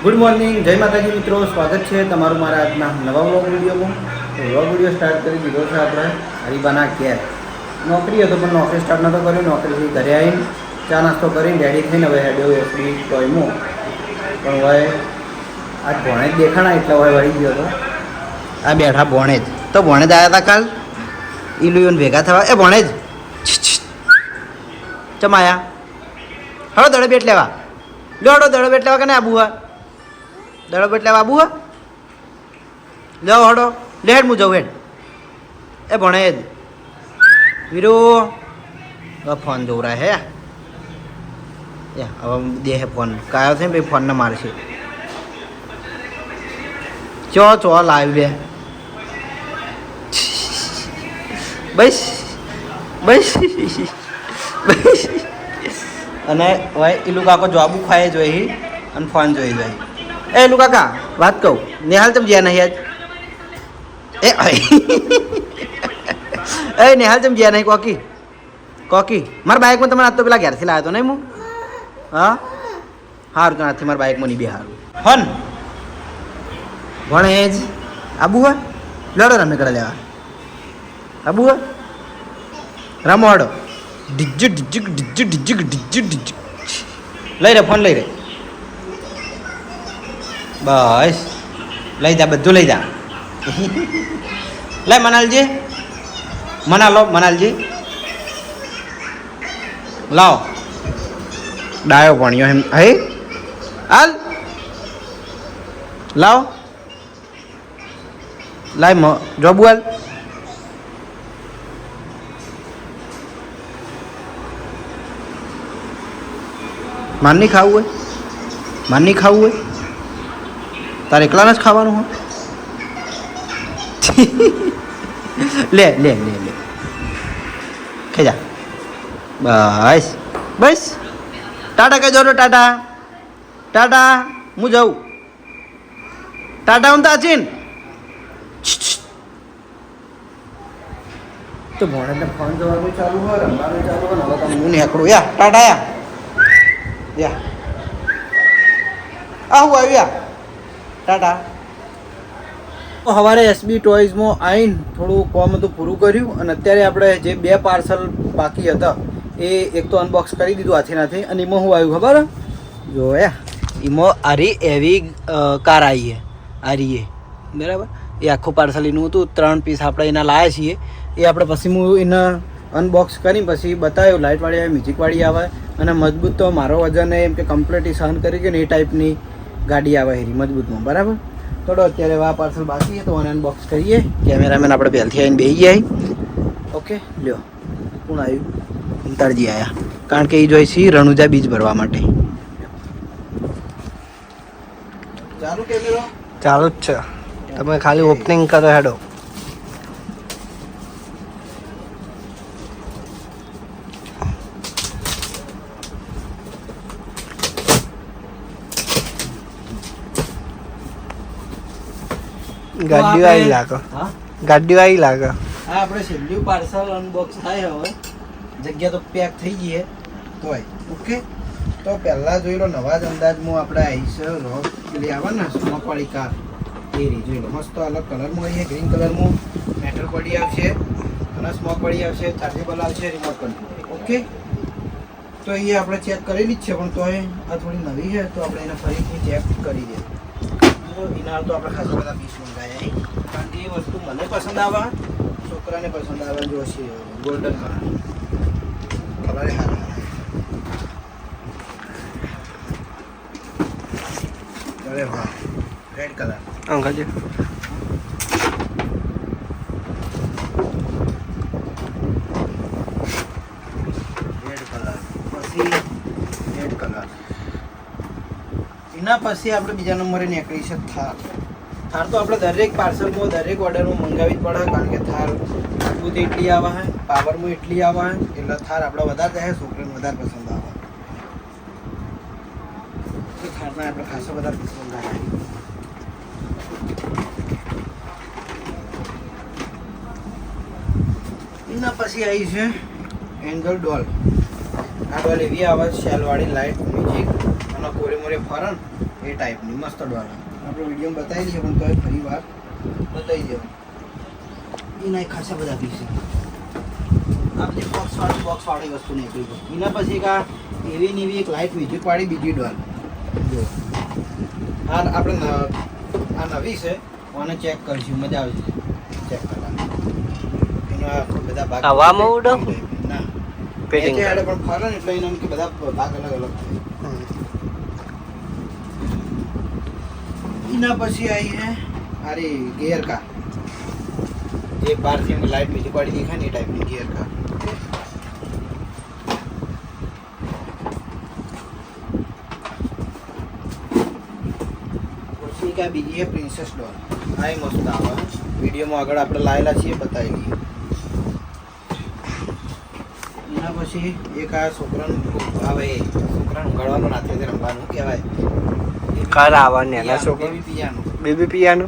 Good morning, જય માતાજી મિત્રો. સ્વાગત છે તમારું મારા આજના નવા વ્લોગ વિડીયોમાં. તો વ્લોગ વિડીયો સ્ટાર્ટ કરી દીધો છે આપણે હરીબાના ઘેર. નોકરી હતો પણ નોકરી સ્ટાર્ટ નહોતો કર્યો. નોકરીથી ઘરે આવીને ચા નાસ્તો કરીને રેડી થઈને હવે હેડ્યો એસબી ટોયમાં. પણ હવે આજ ભોણેજ દેખાણા એટલે હવે વળી ગયો હતો. આ બેઠા ભોણેજ. તો ભોણેજ આવ્યા હતા કાલ ઈલુન ભેગા થવા. એ ભોણેજ ચમાયા હવે દડો બેટ લેવા લ્યો. દડો બેટ લેવા કે ને આબુ હા દડો બેટ લેવા આબુ હા જાઓ હડો લે હેડ હું જાઉં હેડ. એ ભણે જ વીરો ફોન જોવરા હે હવે દે ફોન કાયો છે ભાઈ ફોન ને મારશે. ચો લાવી બે બસ બસ બસ. અને હવે એલું કાકો જોબુ ખાય જોઈ અને ફોન જોઈ જોઈ. એ એલું કાકા વાત કહું નેહાલ તમે જ્યાં નહીં આજ એ નેહાલ તમે જ્યાં નહીં કોકી મારા બાઇકમાં તમે આજ તો પેલા ઘેરથી લાવ્યો હતો નહીં હું હા સારું તો આજથી મારા બાઇકમાં નહીં બે સારું હન ભણેજ આબુ હા લડો રમે કરે લેવા આબુ હા રમો હડો ડિજ્જુ લઈ રે ફોન લઈ રે બસ લઈ જા બધું લઈ જા. લઈ મનાલજી મનાલજી લાવો ડાયો ભણ્યો એમ હે હાલ લાવો લાય જોબુ હાલ માનની ખાવું હોય તારે એકલાને જ ખાવાનું હોય. લે લે લે લે ખેજા બસ બસ ટાટા કહેજો ટાટા હું જાઉં ટાટા હું તાચીન તો ભણે ફોન જવાનું ચાલુ હોય રમવાનું ચાલુ હોય હવે તમે હું નીકળું યા ટાટા યા આવું આવ્યા ટાટા. સવારે એસબી ટોયઝમાં આવીને થોડું કામ હતું પૂરું કર્યું અને અત્યારે આપણે જે 2 પાર્સલ બાકી હતા એ એક તો અનબોક્સ કરી દીધું હાથેનાથી. અને એમાં શું આવ્યું ખબર જો એમાં આરી એવી કાર આવી આરીએ બરાબર. એ આખું પાર્સલ એનું હતું 3 પીસ આપણે એના લાવ્યા છીએ. એ આપણે પછી હું એને અનબોક્સ કરી પછી બતાવ્યું. લાઇટવાળી આવે મ્યુઝિકવાળી આવે અને મજબૂત તો મારો વજન એમ કે કમ્પ્લીટલી સહન કરી કે ને એ ટાઈપની ગાડી આવે હેરી મજબૂતમાં બરાબર. થોડો અત્યારે આ પાર્સલ બાકી છે તો એને અનબોક્સ કરીએ. કેમેરામેન આપણે પહેલથી આવીને બેસી જાય. ઓકે લ્યો કોણ આવ્યું ઉતારજી આવ્યા કારણ કે એ જોઈ છે રણુજા બીજ ભરવા માટે. ચાલુ કેમેરો ચાલુ જ છે તમે ખાલી ઓપનિંગ કરો હેડો. ગાડીઓ આવી લાગે હા આપણે છેલ્લું પાર્સલ અનબોક્સ થાય હવે જગ્યા તો પેક થઈ ગઈ છે તોય ઓકે. તો પહેલાં જોઈ લો નવા જ અંદાજમાં આપણે આવી છે રોક પેલી આવે ને સ્મોકવાળી કાર એ રહી જોઈ લો મસ્ત અલગ કલરમાં આવી છે. ગ્રીન કલરમાં મેટલ બોડી આવશે અને સ્મોકવાળી આવશે ચાર્જેબલ આવશે રિમોટ કંટ્રોલ ઓકે. તો એ આપણે ચેક કરેલી જ છે પણ તોય આ થોડી નવી છે તો આપણે એને ફરીથી ચેક કરી દઈએ. એના તો આપણે ખાસ બધા પીસ મંગાવ્યા કારણ કે એ વસ્તુ મને પસંદ આવે છોકરાને પસંદ આવે જો છે ગોલ્ડન કલર કલર સારા અરે વાહ રેડ કલર અંકલજી રેડ કલર પછી રેડ કલર. એના પછી આપણે બીજા નંબરે નીકળી છે થાર તો આપણે દરેક પાર્સલમાં દરેક ઓર્ડરમાં મંગાવી જ પડે કારણ કે થાર મજબૂત એટલી આવે છે પાવરમાં એટલી આવે છે એટલે થાર આપણે વધારે જાય છોકરાને વધારે પસંદ આવે તો થારના આપણે ખાસો વધારે પસંદ આવે. એના પછી આવી છે એન્ગલ ડોલ. આ ડોલ એવી આવે સેલવાળી લાઇટ મ્યુઝિક અને કોરે મોરે ફરન એ ટાઈપની મસ્ત ડોલ આપણે વિડીયો બતાવી દઈએ પણ તો ફરી વાર બતાવી દઉં એના ખાસા બધા પીસ છે આ બધી બોક્સવાળી વસ્તુ નીકળી ગઈ એના પછી એક આ એવી ને એવી એક લાઇટ મ્યુઝિક વાળી બીજી ડોલ જો આ આપણે આ નવી છે આને ચેક કરીશું મજા આવશે ચેક કરવાની એના બધા ભાગ હવામાં ઉડો ના પેટિંગ પણ ફરે ને એટલે એના કે બધા ભાગ અલગ અલગ થાય એના પછી આવી હે અરે ગિયર કા જે બહારથી એમ લાઇટ મ્યુઝિક વાળી દેખાય ને એ ટાઈપની ગિયર કા પછી કા બીજી હે પ્રિન્સેસ ડોલ આ મસ્ત આવે વિડીયોમાં આગળ આપણે લાયેલા છીએ બતાવી લઈએ એના પછી એક આ છોકરાનું આવે છોકરાનું ગળવાનું નાથે રમવાનું કહેવાય કર આવવાની એના છોકરો baby piano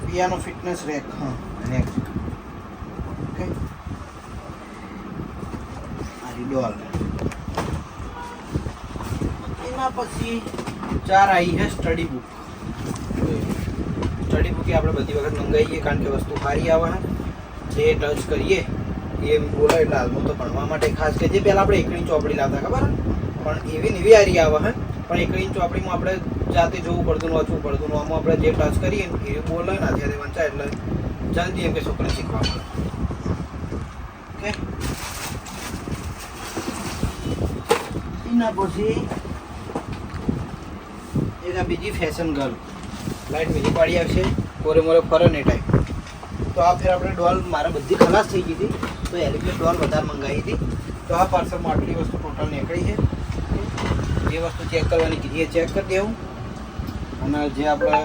piano fitness rack હા રેક ઓકે આ ડોલ એના પછી 4 આવી છે સ્ટડી બુક સ્ટડી બુક આપણે બધી વખત મંગાવીએ કારણ કે વસ્તુ સારી આવે જે ટચ કરીએ એ બોલે એટલે હાલમાં તો ભણવા માટે ખાસ કે જે પહેલાં આપણે એકડી ચોપડી લાવતા ખબર પણ એવી ને એવી હારી આવે હે પણ એકડી ચોપડીમાં આપણે જાતે જોવું પડતું વાંચવું પડતું આમાં આપણે જે ટચ કરીએ ને એ બોલે ને અત્યારે વંચાય એટલે જલ્દી એમ કે છોકરા શીખવા મળે ઓકે એના પછી એક આ બીજી ફેશન ગર્લ લાઇટ મ્યુઝિક વાળી આવશે કોરે મોરે ફરે ને ટાઈપ તો આ ફેર આપણે ડોલ મારે બધી ખલાસ થઈ ગઈ હતી તો એલિક્યુટ ડોલ વધારે મંગાવી હતી તો આ પાર્સલમાં આટલી વસ્તુ ટોટલ નીકળી છે જે વસ્તુ ચેક કરવાની કીધી એ ચેક કરી દેવું અને જે આપણે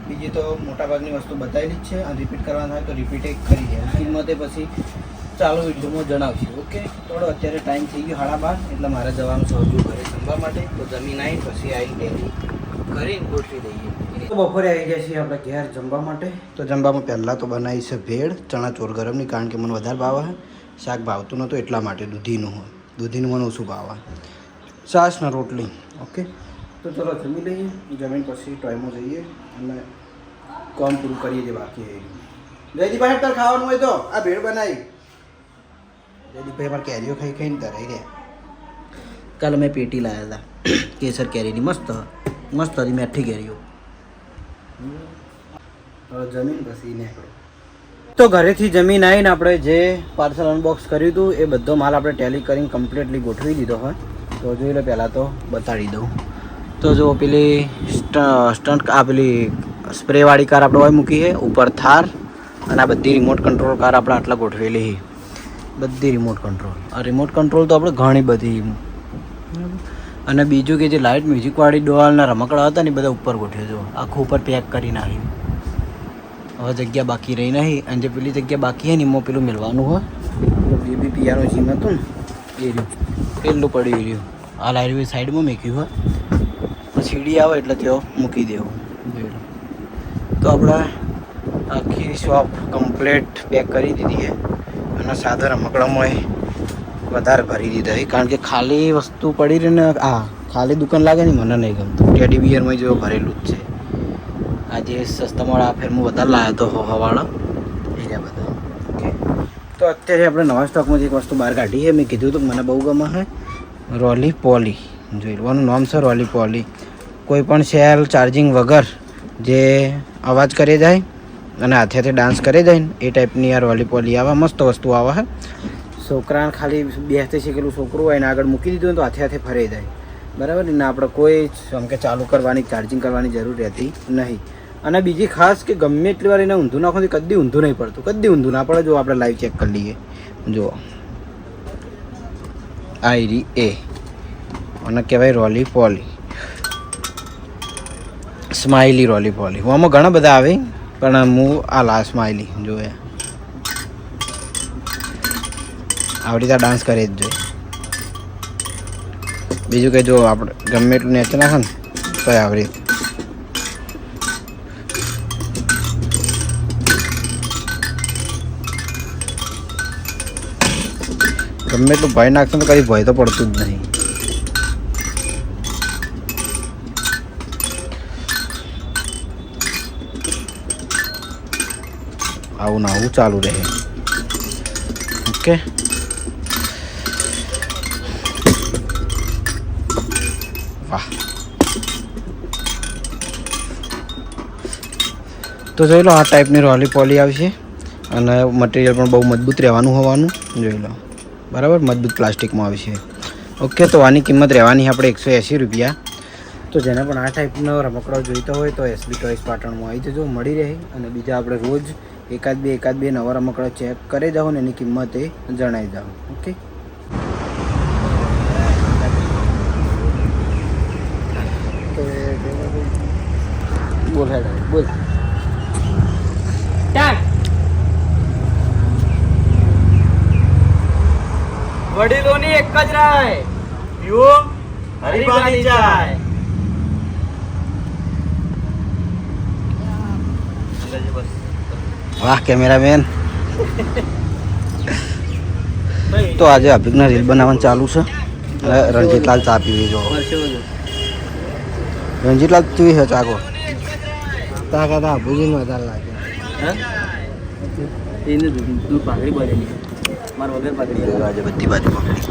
બીજી તો મોટાભાગની વસ્તુ બતાવેલી જ છે અને રિપીટ કરવાના હોય તો રિપીટ એક કરી દેવું કિંમતે પછી ચાલુ વિડીયોમાં જણાવશું ઓકે થોડો અત્યારે ટાઈમ થઈ ગયો 12:30 એટલે મારે જવાનું સૌજુ ઘરે જમવા માટે તો જમીન આવીને પછી આવીને ટેલી કરીને ગોઠવી દઈએ તો બપોરે આવી ગયા છીએ આપણે ઘેર જમવા માટે તો જમવામાં પહેલાં તો બનાવી છે ભેળ ચણા ચોર ગરમની કારણ કે મને વધારે ભાવે શાક ભાવતું નહોતું એટલા માટે દૂધીનું હોય દૂધીનું મને ઓછું ભાવે છાશ ને રોટલી ઓકે તો ચલો જમી લઈએ જમીન પછી ટોયમાં જઈએ અને કામ પૂરું કરીએ જે બાકી જયદીભાઈ તાર ખાવાનું હોય તો આ ભેળ બનાવી જયદીભાઈ અમારે કેરીઓ ખાઈ ખાઈને ધરાઈ રહ્યા કાલે મેં પેટી લાવ્યા હતા કેસર કેરીની મસ્ત મસ્ત હતી મેઠી કેરીઓ જમીન પછી નીકળો તો ઘરેથી જમીન આવીને આપણે જે પાર્સલ અનબોક્સ કર્યું હતું એ બધો માલ આપણે ટેલી કરીને કમ્પ્લીટલી ગોઠવી દીધો હોય તો જોઈ લો પહેલાં તો બતાડી દઉં તો જો પેલી સ્ટન્ટ આ પેલી સ્પ્રેવાળી કાર આપણે હોય મૂકી છે ઉપર થાર અને આ બધી રિમોટ કંટ્રોલ કાર આપણે આટલા ગોઠવેલી છે બધી રિમોટ કંટ્રોલ આ રિમોટ કંટ્રોલ તો આપણે ઘણી બધી અને બીજું કે જે લાઇટ મ્યુઝિકવાળી ડોલના રમકડા હતા ને બધા ઉપર ગોઠવ્યો જો આખું ઉપર પેક કરી નાખ્યું હવે જગ્યા બાકી રહી નહીં અને જે પેલી જગ્યા બાકી છે ને એમાં પેલું મેળવાનું હોય બેબી પિયાનો જીમ હતું ને એ રહ્યું પેલું પડ્યું રહ્યું આ લાઇટ સાઈડમાં મૂક્યું હોય સીડી આવે એટલે તેઓ મૂકી દેવું તો આપણે આખી શોપ કમ્પ્લીટ પેક કરી દીધી છે અને સાદા રમકડામાં વધારે ભરી દીધા છે કારણ કે ખાલી વસ્તુ પડી રહી ને આ ખાલી દુકાન લાગે ને મને નહીં ગમતું ટેડી બિયરમાં જેવો ભરેલું જ છે આજે સસ્તામાં આ ફેર હું વધારે લાવ્યો હતો હવાવાળો એ રહ્યા બધા ઓકે તો અત્યારે આપણે નવા સ્ટોકમાંથી એક વસ્તુ બહાર કાઢી છે મેં કીધું હતું મને બહુ ગમે છે રોલી પોલી જોઈ લેવાનું નામ છે રોલી પોલી કોઈ પણ સેલ ચાર્જિંગ વગર જે અવાજ કરે જાય અને હાથેથી ડાન્સ કરે જાય ને એ ટાઈપની આ રોલી પોલી આવે મસ્ત વસ્તુ આવે છે છોકરાને ખાલી બેસતે શીખેલું છોકરું હોય ને આગળ મૂકી દીધું તો હાથે ફરે જાય બરાબર ને આપણે કોઈ આમ કે ચાલુ કરવાની ચાર્જિંગ કરવાની જરૂર રહેતી નહીં અને બીજી ખાસ કે ગમે એટલી વાર એને ઊંધું નાખો કદી ઊંધું નહીં પડતું કદી ઊંધું ના પડે જો આપણે લાઈવ ચેક કરી લઈએ જુઓ આઈરી એ અને કહેવાય રોલી પોલી સ્માઇલી રોલી પોલી આમાં ઘણા બધા આવે પણ હું આ લા સ્માઇલી જોયા આવડી રીતે ડાન્સ કરે જ જોઈએ બીજું કંઈ જો આપણે ગમે એટલું નેચર નાખે ને તો આવડી ગમે એટલું ભય નાખશે તો કદી ભય તો પડતું જ નહીં આવું ને આવું ચાલુ રહે. ઓકે, વાહ. તો જોઈ લો, આ ટાઈપની રોલી પોલી આવશે અને મટીરિયલ પણ બહુ મજબૂત રહેવાનું હોવાનું જોઈ લો. બરાબર, મજબૂત પ્લાસ્ટિકમાં આવશે. ઓકે, તો આની કિંમત રહેવાની આપણે 180 રૂપિયા. તો જેને પણ આ ટાઈપનો રમકડો જોઈતો હોય તો એસબી ટોયસ પાટણમાં આવી જજો, મળી રહે. અને બીજા આપણે રોજ એકાદ બે નવા રમકડા ચેક કરી જાઓ ને એની કિંમત એ જણાવી જાઓ. ઓકે, તો બોલ હેડ બોલ. વડીલોની એક જ રાય, પીવો હરીબાની ચાય. વાહ કેમેરામેન. તો આજે અભિજ્ઞા રીલ બનાવવાનું ચાલુ છે. રણજીતલાલ ચા પીવી જો. રણજીતલાલ પીવી છે ચાકો. તા કાતા અભિજીને વધારે લાગે. એને દૂધ પાઘડી બનેલી મારા વગર પાઘડી આજે બધી બાજુ પબ્લિક.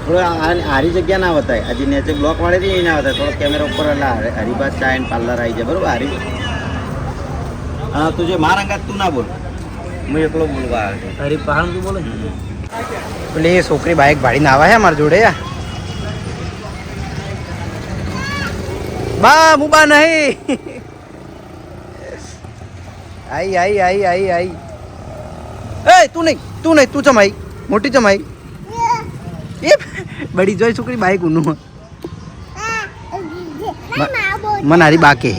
થોડો હારી જગ્યા ના બતાય. આજે નીચે બ્લોક વાળેથી એ ના બતાય. થોડો કેમેરા ઉપર એટલે હરીબાદ ચા એન્ડ પાર્લર આવી જાય. બરોબર હારી. હા, તું જે મારા અંગાત તું ના બોલ, હું એકલો બોલવા આવ્યો. હરી પહાડ તું બોલે પેલી એ છોકરી બાઇક ભાડીને આવે છે મારી જોડે. બા હું બા નહીં. આઈ આઈ આઈ આઈ આઈ. એ તું નહીં તું ચમાઈ મોટી ચમાઈ. એ બડી જોઈ છોકરી બાઈક ઉનું મને હારી બાકે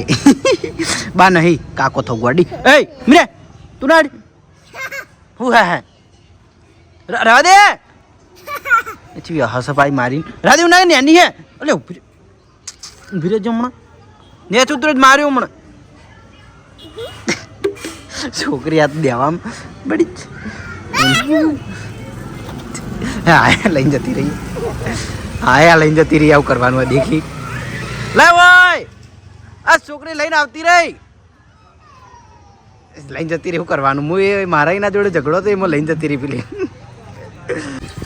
બા નહીં કાકો થો ગોડી. એ મીરે તું ના હું હે રવા દે. એથી હસપાઈ મારી રવા દે ના નેની હે. અલે ઉભી રહેજો હમણાં. ને તું માર્યો હમણાં. છોકરી હાથ દેવામાં બડી હા લઈને જતી રહી. હા લઈને જતી રહી. આવું કરવાનું દેખી લે ભાઈ. આ છોકરી લઈને આવતી રહી, લઈને જતી રહી. શું કરવાનું? હું એ મારા એના જોડે ઝઘડો તો એમાં લઈને જતી રહી પેલી.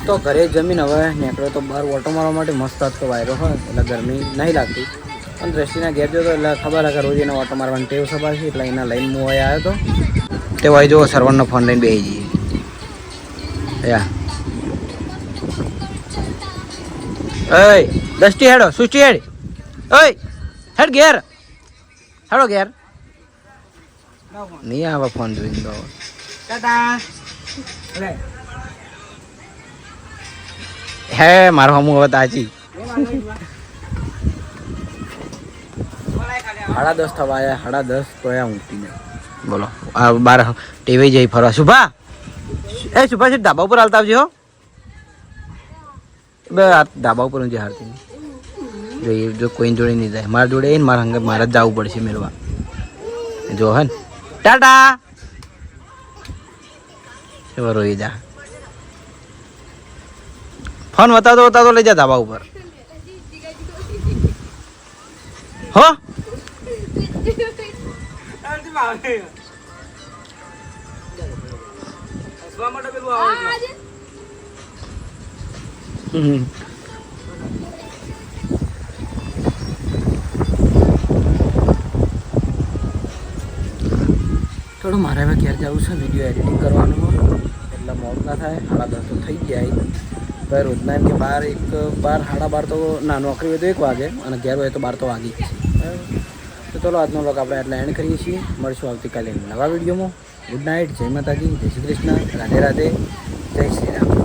તો ઘરે જમીન હવે નીકળ્યો તો બહાર ઓટો મારવા માટે. મસ્ત હતો વાયરો હોય એટલે ગરમી નહીં લાગતી. પણ દ્રષ્ટિના ઘેર જતો એટલે ખબર કે રોજ એને ઓટો મારવાની ટેવ સભા છે એટલે એના લઈને હું આવ્યો હતો. તે ભાઈ જો સર્વરનો ફોન લઈને બેસી જઈએ. યા ઓય દસ્ટી હેડો સુસ્ટી હેડ. ઓય હેડ ઘેર હેડો ઘેર. નહીં આવે ફોન જોઈને તો હે મારો હમું હવે તાજી 10:30 થવા આવ્યા. 10:30 તો આયા ઊંઘીને. બોલો આ બાર ટીવી જઈ ફરવા. શુભા એ શુભા છે ધાબા ઉપર હાલતા આવજો. બે ધાબા ઉપર ઊંચી હારતી જોઈએ. જો કોઈને જોડે નહીં જાય. મારા જોડે ને મારા હંગે મારે જ જવું પડશે મેળવા. જો હે ને ટાટા એવો રોઈ જા. ફોન બતાવતો લઈ જા ધાબા ઉપર. હો થોડું મારે હવે ઘેર જવું છે. વિડીયો એડિટિંગ કરવાનું એટલે મોડું ના થાય. 10:30 તો થઈ ગયા. તો રોજના એમ કે 12 તો ના નોકરી હોય તો 1 વાગે અને ઘેર હોય તો 12 તો વાગી જ છે. તો ચલો આજનો વ્લોગ આપણે એટલે એન્ડ કરીએ છીએ. મળશું આવતીકાલે નવા વિડીયોમાં. Good night. જય માતાજી, જય શ્રી કૃષ્ણ, રાધે રાધે, જય શ્રી રામ.